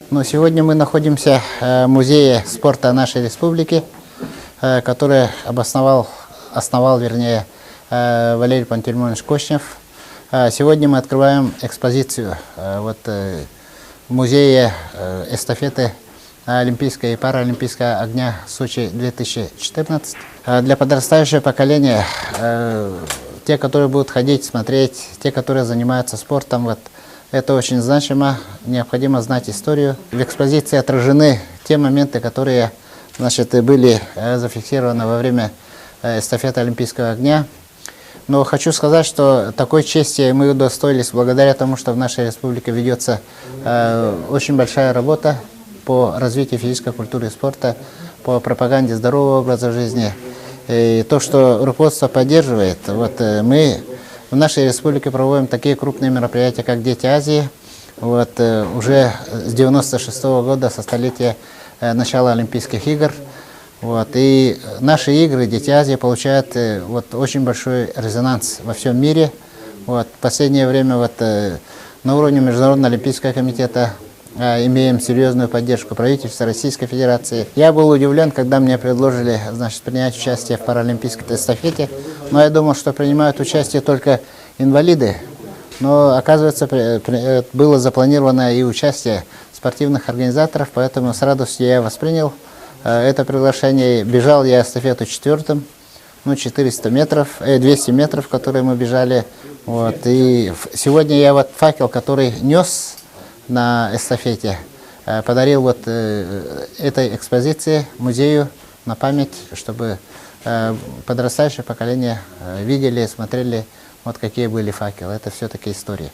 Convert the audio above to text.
Но сегодня мы находимся в музее спорта нашей республики, который основал Валерий Пантелеймонович Кошнев. Сегодня мы открываем экспозицию в музее эстафеты Олимпийского и Паралимпийского огня Сочи 2014. Для подрастающего поколения, те, которые будут ходить, смотреть, те, которые занимаются спортом, это очень значимо, необходимо знать историю. В экспозиции отражены те моменты, которые были зафиксированы во время эстафеты Олимпийского огня. Но хочу сказать, что такой чести мы удостоились благодаря тому, что в нашей республике ведется очень большая работа по развитию физической культуры и спорта, по пропаганде здорового образа жизни. И то, что руководство поддерживает, мы в нашей республике проводим такие крупные мероприятия, как «Дети Азии». Уже с 1996 года, со столетия начала Олимпийских игр. И наши игры «Дети Азии» получают очень большой резонанс во всем мире. В последнее время на уровне Международного олимпийского комитета имеем серьезную поддержку правительства Российской Федерации. Я был удивлен, когда мне предложили принять участие в паралимпийской эстафете. Но я думал, что принимают участие только инвалиды. Но, оказывается, было запланировано и участие спортивных организаторов, поэтому с радостью я воспринял это приглашение. Бежал я эстафету четвертым, 400 метров, 200 метров, которые мы бежали. И сегодня я факел, который нес на эстафете, подарил этой экспозиции, музею на память, чтобы подрастающее поколение видели, смотрели, какие были факелы. Это все-таки история.